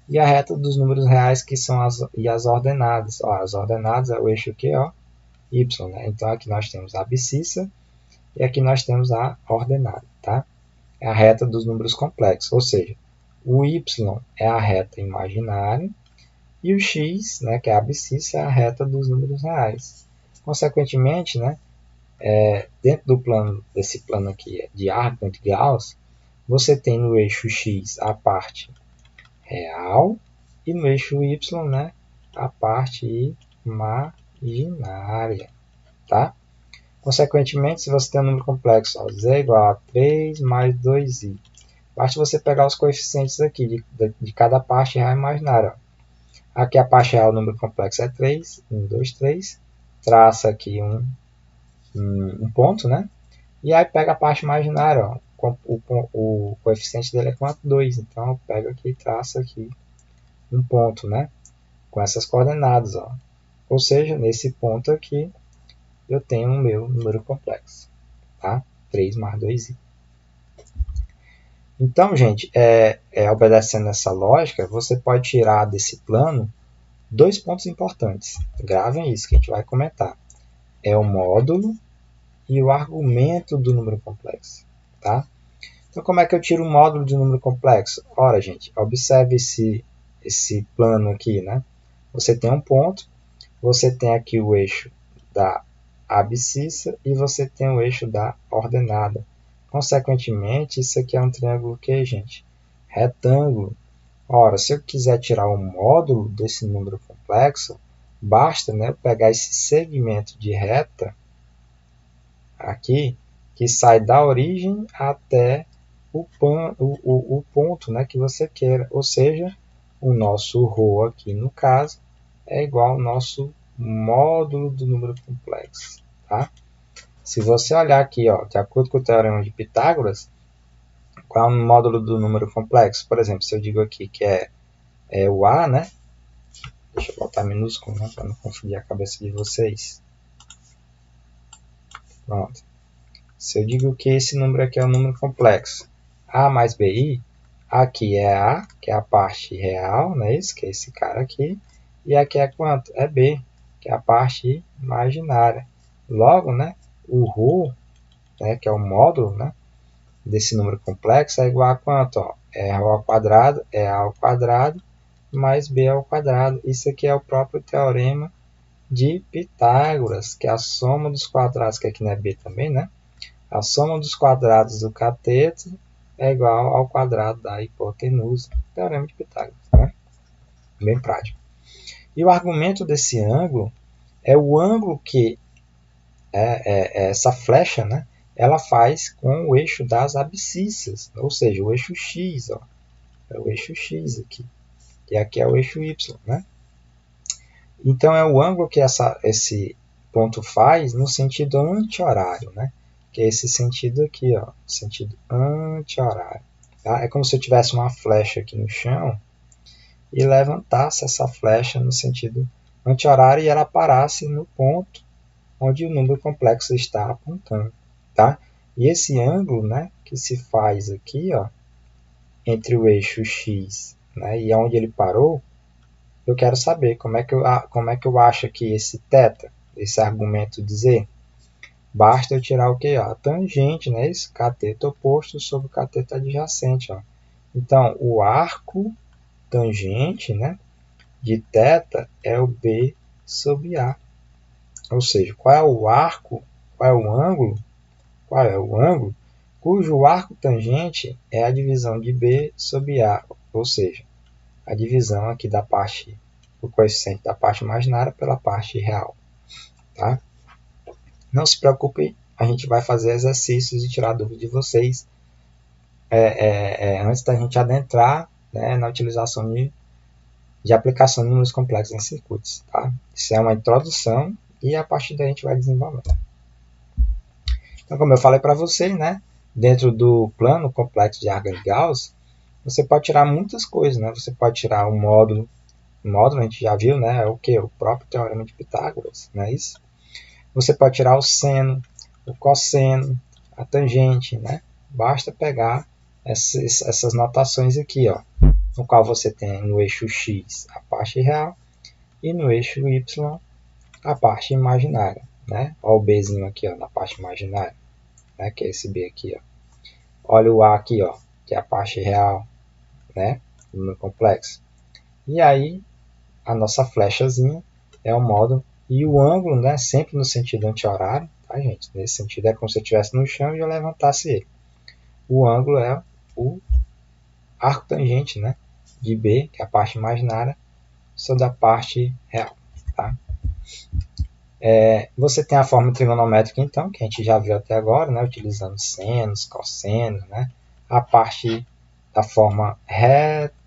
E a reta dos números reais, que são as ordenadas. Ó, as ordenadas é o eixo que, ó, y, né? Então aqui nós temos a abscissa e aqui nós temos a ordenada, tá? É a reta dos números complexos, ou seja, o y é a reta imaginária e o x, né, que é a abscissa, é a reta dos números reais. Consequentemente, né, dentro do plano, desse plano aqui de Argand-Gauss, você tem no eixo x a parte real e no eixo y, né, a parte imaginária, tá? Consequentemente, se você tem um número complexo, ó, z é igual a 3 mais 2i, basta você pegar os coeficientes aqui de cada parte real imaginária. Ó. Aqui a parte real, o número complexo é 3, 1, 2, 3, traça aqui um ponto, né? E aí pega a parte imaginária, ó. O coeficiente dele é quanto? 2. Então eu pego aqui e traço aqui um ponto, né? Com essas coordenadas, ó. Ou seja, nesse ponto aqui eu tenho o meu número complexo, tá? 3 mais 2i. Então, gente, obedecendo essa lógica, você pode tirar desse plano dois pontos importantes. Gravem isso que a gente vai comentar. É o módulo e o argumento do número complexo, tá? Então, como é que eu tiro o módulo de um número complexo? Ora, gente, observe esse plano aqui, né? Você tem um ponto, você tem aqui o eixo da abscissa e você tem o eixo da ordenada. Consequentemente, isso aqui é um triângulo que, gente? Retângulo. Ora, se eu quiser tirar o módulo desse número complexo, basta, né, pegar esse segmento de reta aqui, que sai da origem até o ponto, né, que você queira. Ou seja, o nosso ρ aqui, no caso, é igual ao nosso módulo do número complexo. Tá? Se você olhar aqui, ó, de acordo com o teorema de Pitágoras, qual é o módulo do número complexo? Por exemplo, se eu digo aqui que é o A, né? Deixa eu botar minúsculo, né, para não confundir a cabeça de vocês. Pronto. Se eu digo que esse número aqui é um número complexo, A mais BI, aqui é A, que é a parte real, né, isso, que é esse cara aqui, e aqui é quanto? É B, que é a parte imaginária. Logo, né, o ρ, né, que é o módulo, né, desse número complexo, é igual a quanto? Ó? É ρ ao quadrado, é A ao quadrado, mais B ao quadrado. Isso aqui é o próprio teorema de Pitágoras, que é a soma dos quadrados, que aqui não é B também, né? A soma dos quadrados do cateto é igual ao quadrado da hipotenusa. Teorema de Pitágoras, né? Bem prático. E o argumento desse ângulo é o ângulo que essa flecha, né, ela faz com o eixo das abscissas, ou seja, o eixo x, ó, é o eixo x aqui, e aqui é o eixo y, né? Então é o ângulo que esse ponto faz no sentido anti-horário, né? Que é esse sentido aqui, ó, sentido anti-horário. Tá? É como se eu tivesse uma flecha aqui no chão e levantasse essa flecha no sentido anti-horário e ela parasse no ponto onde o número complexo está apontando. Tá? E esse ângulo, né, que se faz aqui, ó, entre o eixo x, né, e onde ele parou, eu quero saber como é que eu acho que esse θ, esse argumento de z, basta eu tirar o que? A tangente, né, esse cateto oposto sobre o cateto adjacente. Ó. Então, o arco tangente, né, de θ é o b sobre a. Ou seja, qual é o arco, qual é o ângulo cujo arco tangente é a divisão de b sobre a, ou seja, a divisão aqui da parte, o coeficiente da parte imaginária pela parte real. Tá? Não se preocupem, a gente vai fazer exercícios e tirar dúvidas de vocês antes da gente adentrar, né, na utilização de aplicação de números complexos em circuitos. Tá? Isso é uma introdução e a partir daí a gente vai desenvolvendo. Então, como eu falei para vocês, né, dentro do plano complexo de Argand-Gauss, você pode tirar muitas coisas. Né? Você pode tirar um módulo. O módulo a gente já viu, né, é o que? O próprio teorema de Pitágoras. Não é isso? Você pode tirar o seno, o cosseno, a tangente. Né? Basta pegar essas notações aqui, ó, no qual você tem no eixo x a parte real e no eixo y a parte imaginária. Né? Olha o bzinho aqui, ó, na parte imaginária, né? Que é esse b aqui. Ó. Olha o a aqui, ó, que é a parte real, né? Do número complexo. E aí a nossa flechazinha é o módulo e o ângulo, né? Sempre no sentido anti-horário, tá, gente? Nesse sentido é como se eu estivesse no chão e eu levantasse ele. O ângulo é o arco tangente, né, de B, que é a parte imaginária, sobre a parte real. Tá? Você tem a forma trigonométrica, então, que a gente já viu até agora, né, utilizando senos, cossenos, né, a parte da forma retangular,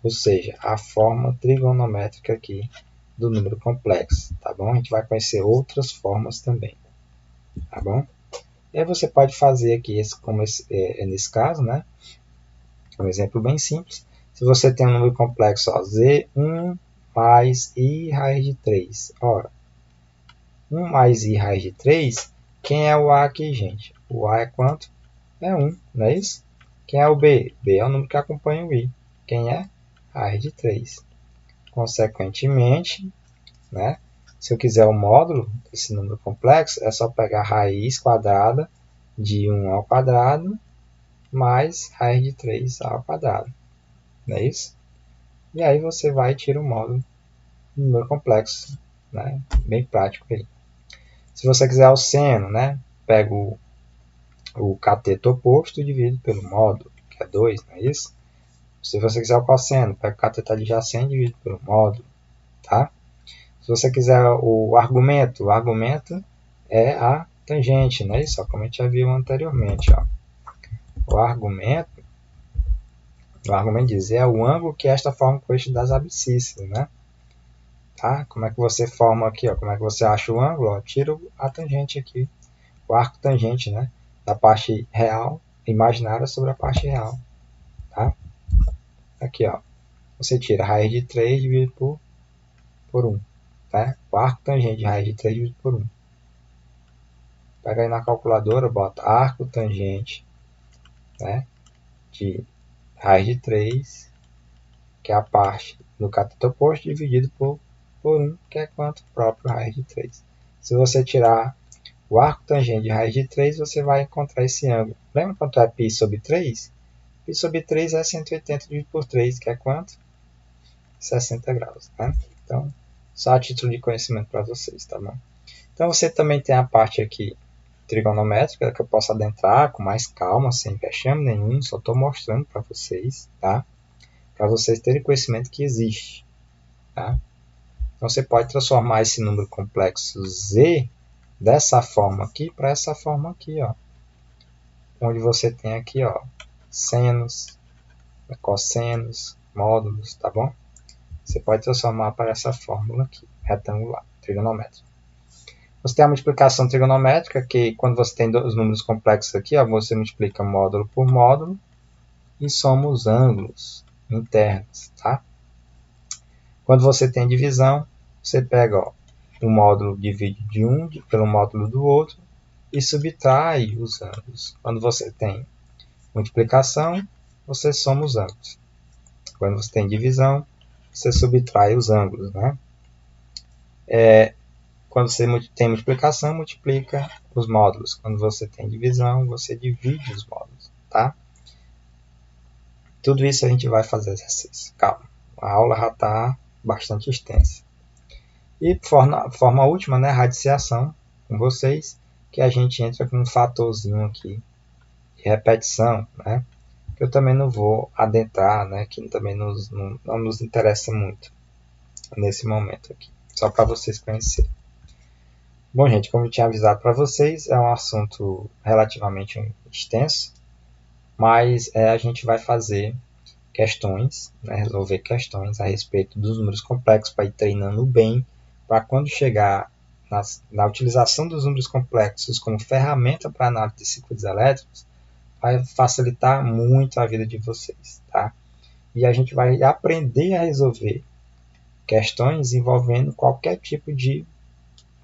ou seja, a forma trigonométrica aqui do número complexo. Tá bom? A gente vai conhecer outras formas também. Tá bom? E aí você pode fazer aqui, nesse caso, né, um exemplo bem simples. Se você tem um número complexo, ó, z1 mais i raiz de 3. Ora, 1 mais i raiz de 3, quem é o a aqui, gente? O a é quanto? É 1, não é isso? Quem é o b? b é o número que acompanha o i. Quem é? Raiz de 3. Consequentemente, né, se eu quiser o módulo desse número complexo, é só pegar a raiz quadrada de 1 ao quadrado mais raiz de 3 ao quadrado. Não é isso? E aí você vai e tira o módulo do número complexo, né? Bem prático aí. Se você quiser o seno, né? Pega o cateto oposto e divide pelo módulo, que é 2, não é isso? Se você quiser o cosseno, pega o cateto adjacente e divide pelo módulo, tá? Se você quiser o argumento é a tangente, não é isso? Como a gente já viu anteriormente, ó. O argumento diz é o ângulo que esta forma com o eixo das abscissas, né? Tá? Como é que você forma aqui, ó? Como é que você acha o ângulo? Ó? Tira a tangente aqui, o arco tangente, né? Da parte real, imaginária sobre a parte real, tá? Aqui, ó. Você tira a raiz de 3 dividido por 1, tá? O arco tangente de raiz de 3 dividido por 1. Pega aí na calculadora, bota arco tangente, né? De raiz de 3, que é a parte do cateto oposto, dividido por 1, que é quanto? Próprio raiz de 3. Se você tirar o arco tangente de raiz de 3, você vai encontrar esse ângulo. Lembra quanto é π sobre 3? Π sobre 3 é 180 dividido por 3, que é quanto? 60 graus. Né? Então, só a título de conhecimento para vocês, tá bom? Então, você também tem a parte aqui trigonométrica, que eu posso adentrar com mais calma, sem vexame nenhum, só estou mostrando para vocês, tá? Para vocês terem conhecimento que existe. Tá? Então, você pode transformar esse número complexo z dessa forma aqui para essa forma aqui, ó, onde você tem aqui, ó, senos, cossenos, módulos, tá bom? Você pode transformar para essa fórmula aqui, retangular, trigonométrica. Você tem a multiplicação trigonométrica, que quando você tem os números complexos aqui, ó, você multiplica módulo por módulo e soma os ângulos internos, tá? Quando você tem divisão, você pega, ó, o módulo divide de um pelo módulo do outro e subtrai os ângulos. Quando você tem multiplicação, você soma os ângulos. Quando você tem divisão, você subtrai os ângulos, né? Quando você tem multiplicação, multiplica os módulos. Quando você tem divisão, você divide os módulos, tá? Tudo isso a gente vai fazer exercício. Calma, a aula já está bastante extensa. E forma última, né, radiciação com vocês, que a gente entra com um fatorzinho aqui de repetição, né? Que eu também não vou adentrar, né? Que também não nos interessa muito nesse momento aqui. Só para vocês conhecerem. Bom, gente, como eu tinha avisado para vocês, é um assunto relativamente extenso, mas a gente vai fazer questões, né, resolver questões a respeito dos números complexos para ir treinando bem, para quando chegar na utilização dos números complexos como ferramenta para análise de circuitos elétricos, vai facilitar muito a vida de vocês, tá? E a gente vai aprender a resolver questões envolvendo qualquer tipo de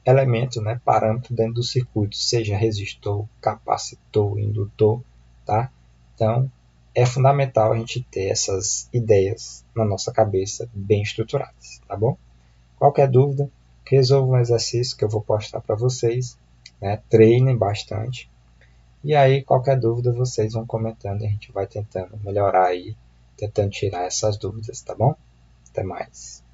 elemento, né, parâmetro dentro do circuito, seja resistor, capacitor, indutor, tá? Então, é fundamental a gente ter essas ideias na nossa cabeça bem estruturadas, tá bom? Qualquer dúvida, resolva um exercício que eu vou postar para vocês, né? Treinem bastante. E aí, qualquer dúvida, vocês vão comentando e a gente vai tentando melhorar aí, tentando tirar essas dúvidas, tá bom? Até mais.